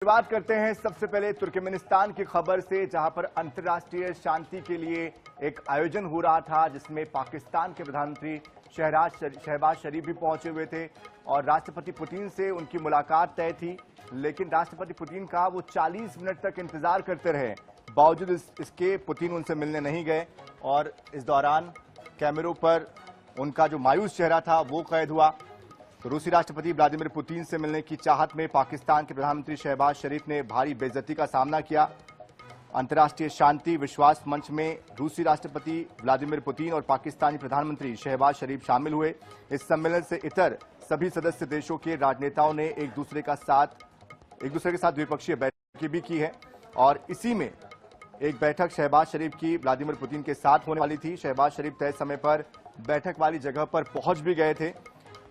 शुरुआत करते हैं सबसे पहले तुर्कमेनिस्तान की खबर से, जहां पर अंतर्राष्ट्रीय शांति के लिए एक आयोजन हो रहा था, जिसमें पाकिस्तान के प्रधानमंत्री शहबाज शरीफ भी पहुंचे हुए थे और राष्ट्रपति पुतिन से उनकी मुलाकात तय थी। लेकिन राष्ट्रपति पुतिन का वो 40 मिनट तक इंतजार करते रहे। बावजूद इसके पुतिन उनसे मिलने नहीं गए और इस दौरान कैमरों पर उनका जो मायूस चेहरा था वो कैद हुआ। तो रूसी राष्ट्रपति व्लादिमीर पुतिन से मिलने की चाहत में पाकिस्तान के प्रधानमंत्री शहबाज शरीफ ने भारी बेइज्जती का सामना किया। अंतर्राष्ट्रीय शांति विश्वास मंच में रूसी राष्ट्रपति व्लादिमीर पुतिन और पाकिस्तानी प्रधानमंत्री शहबाज शरीफ शामिल हुए। इस सम्मेलन से इतर सभी सदस्य देशों के राजनेताओं ने एक दूसरे के साथ द्विपक्षीय बैठकें भी की है और इसी में एक बैठक शहबाज शरीफ की व्लादिमीर पुतिन के साथ होने वाली थी। शहबाज शरीफ तय समय पर बैठक वाली जगह पर पहुंच भी गए थे।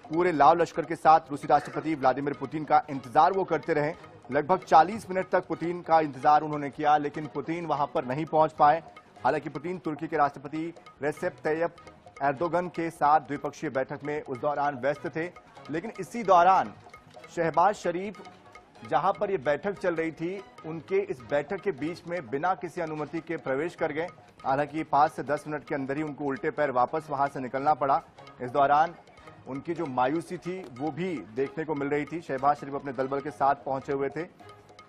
पूरे लाल लश्कर के साथ रूसी राष्ट्रपति व्लादिमीर पुतिन का इंतजार वो करते रहे। लगभग 40 मिनट तक पुतिन का इंतजार उन्होंने किया, लेकिन पुतिन वहां पर नहीं पहुंच पाए। हालांकि पुतिन तुर्की के राष्ट्रपति रेसेप तैयप एर्दोगन के साथ द्विपक्षीय बैठक में उस दौरान व्यस्त थे। लेकिन इसी दौरान शहबाज शरीफ जहां पर यह बैठक चल रही थी, उनके इस बैठक के बीच में बिना किसी अनुमति के प्रवेश कर गए। हालांकि 5 से 10 मिनट के अंदर ही उनको उल्टे पैर वापस वहां से निकलना पड़ा। इस दौरान उनकी जो मायूसी थी वो भी देखने को मिल रही थी। शहबाज शरीफ अपने दलबल के साथ पहुंचे हुए थे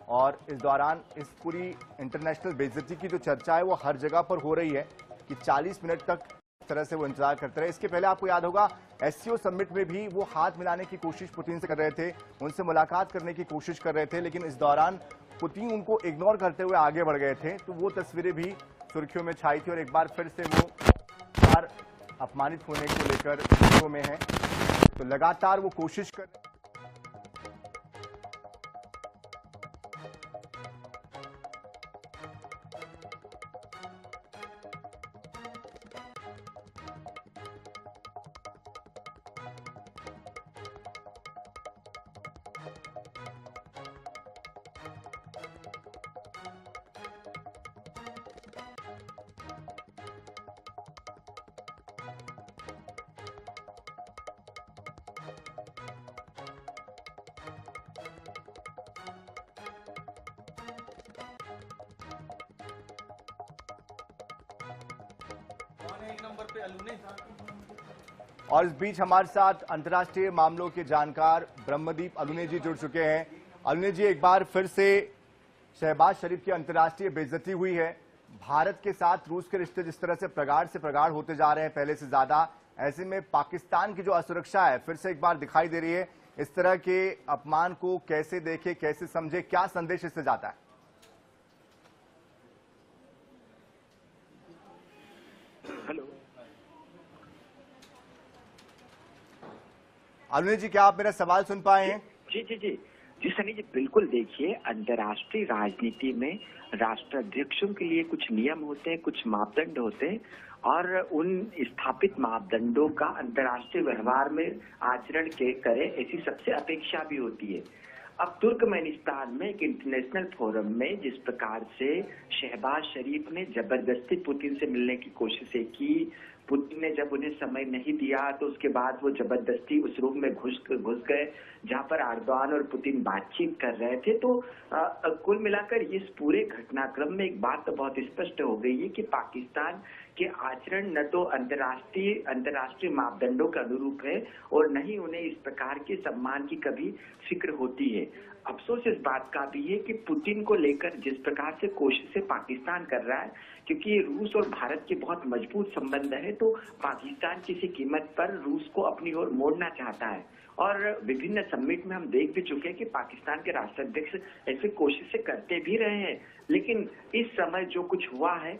और इस दौरान इस पूरी इंटरनेशनल बेइज्जती की जो चर्चा है वो हर जगह पर हो रही है कि 40 मिनट तक इस तरह से वो इंतजार करते रहे। इसके पहले आपको याद होगा एससीओ समिट में भी वो हाथ मिलाने की कोशिश पुतिन से कर रहे थे, उनसे मुलाकात करने की कोशिश कर रहे थे, लेकिन इस दौरान पुतिन उनको इग्नोर करते हुए आगे बढ़ गए थे। तो वो तस्वीरें भी सुर्खियों में छाई थी और एक बार फिर से वो अपमानित होने को लेकर सुर्खियों में है। तो लगातार वो कोशिश कर नंबर पे अलूने। और इस बीच हमारे साथ अंतर्राष्ट्रीय मामलों के जानकार ब्रह्मदीप अलूने जी जुड़ चुके हैं। अलूने जी, एक बार फिर से शहबाज शरीफ की अंतर्राष्ट्रीय बेइज्जती हुई है। भारत के साथ रूस के रिश्ते जिस तरह से प्रगाढ़ होते जा रहे हैं पहले से ज्यादा, ऐसे में पाकिस्तान की जो असुरक्षा है फिर से एक बार दिखाई दे रही है। इस तरह के अपमान को कैसे देखे, कैसे समझे, क्या संदेश इससे जाता है? अलूने जी, क्या आप मेरा सवाल सुन पाए हैं? जी सनी जी, बिल्कुल। देखिए, अंतर्राष्ट्रीय राजनीति में राष्ट्राध्यक्षों के लिए कुछ नियम होते हैं, कुछ मापदंड होते हैं और उन स्थापित मापदंडों का अंतर्राष्ट्रीय व्यवहार में आचरण करे, ऐसी सबसे अपेक्षा भी होती है। अब तुर्कमेनिस्तान में एक इंटरनेशनल फोरम में जिस प्रकार से शहबाज शरीफ ने जबरदस्ती पुतिन से मिलने की कोशिशें की, पुतिन ने जब उन्हें समय नहीं दिया तो उसके बाद वो जबरदस्ती उस रूम में घुस गए जहां पर एर्दोगन और पुतिन बातचीत कर रहे थे। तो कुल मिलाकर इस पूरे घटनाक्रम में एक बात तो बहुत स्पष्ट हो गई है कि पाकिस्तान के आचरण न तो अंतर्राष्ट्रीय मापदंडों के अनुरूप है और न ही उन्हें इस प्रकार के सम्मान की कभी फिक्र होती है। अफसोस इस बात का भी है कि पुतिन को लेकर जिस प्रकार से कोशिशें पाकिस्तान कर रहा है, क्योंकि रूस और भारत के बहुत मजबूत संबंध है, तो पाकिस्तान किसी कीमत पर रूस को अपनी ओर मोड़ना चाहता है। और विभिन्न समिट में हम देख भी चुके हैं कि पाकिस्तान के राष्ट्राध्यक्ष ऐसी कोशिशें करते भी रहे हैं, लेकिन इस समय जो कुछ हुआ है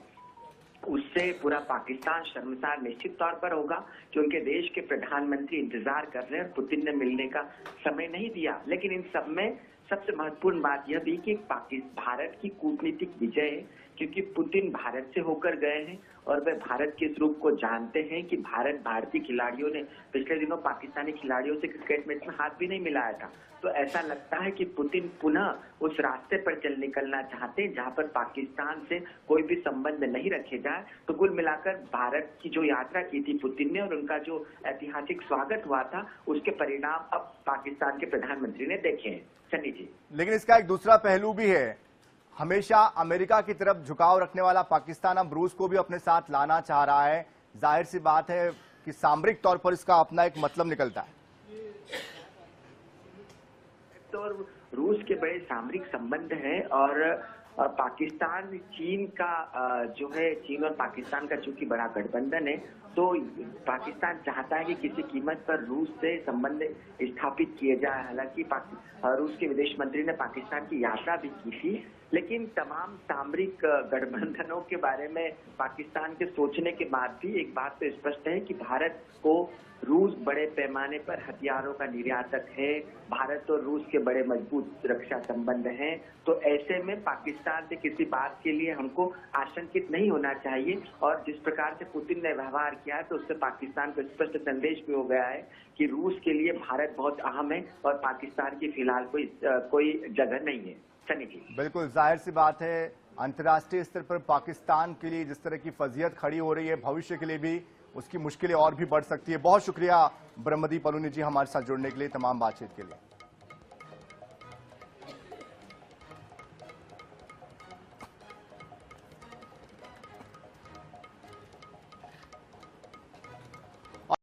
उससे पूरा पाकिस्तान शर्मसार निश्चित तौर पर होगा कि उनके देश के प्रधानमंत्री इंतजार कर रहे हैं, पुतिन ने मिलने का समय नहीं दिया। लेकिन इन सब में सबसे महत्वपूर्ण बात यह भी कि भारत की कूटनीतिक विजय है, क्योंकि पुतिन भारत से होकर गए हैं और वे भारत के स्वरूप को जानते हैं कि भारतीय खिलाड़ियों ने पिछले दिनों पाकिस्तानी खिलाड़ियों से क्रिकेट मैच में हाथ भी नहीं मिलाया था। तो ऐसा लगता है कि पुतिन पुनः उस रास्ते पर चल निकलना चाहते हैं जहां पर पाकिस्तान से कोई भी संबंध नहीं रखे जाए। तो कुल मिलाकर भारत की जो यात्रा की थी पुतिन ने और उनका जो ऐतिहासिक स्वागत हुआ था, उसके परिणाम अब पाकिस्तान के प्रधानमंत्री ने देखे हैं। सनी जी, लेकिन इसका एक दूसरा पहलू भी है। हमेशा अमेरिका की तरफ झुकाव रखने वाला पाकिस्तान अब रूस को भी अपने साथ लाना चाह रहा है। जाहिर सी बात है कि सामरिक तौर पर इसका अपना एक मतलब निकलता है। तो रूस के बड़े सामरिक संबंध हैं और पाकिस्तान चीन का जो है, चीन और पाकिस्तान का चूंकि बड़ा गठबंधन है, तो पाकिस्तान चाहता है कि किसी कीमत पर रूस से संबंध स्थापित किए जाए। हालांकि रूस के विदेश मंत्री ने पाकिस्तान की यात्रा भी की थी, लेकिन तमाम सामरिक गठबंधनों के बारे में पाकिस्तान के सोचने के बाद भी एक बात तो स्पष्ट है कि भारत को रूस बड़े पैमाने पर हथियारों का निर्यातक है। भारत और रूस के बड़े मजबूत रक्षा संबंध हैं। तो ऐसे में पाकिस्तान से किसी बात के लिए हमको आशंकित नहीं होना चाहिए। और जिस प्रकार से पुतिन ने व्यवहार किया है, तो उससे पाकिस्तान को स्पष्ट संदेश भी हो गया है कि रूस के लिए भारत बहुत अहम है और पाकिस्तान की फिलहाल कोई जगह नहीं है। सनी जी, बिल्कुल जाहिर सी बात है, अंतर्राष्ट्रीय स्तर पर पाकिस्तान के लिए जिस तरह की फजीहत खड़ी हो रही है, भविष्य के लिए भी उसकी मुश्किलें और भी बढ़ सकती है। बहुत शुक्रिया ब्रह्मदीप अलूनी जी हमारे साथ जुड़ने के लिए, तमाम बातचीत के लिए।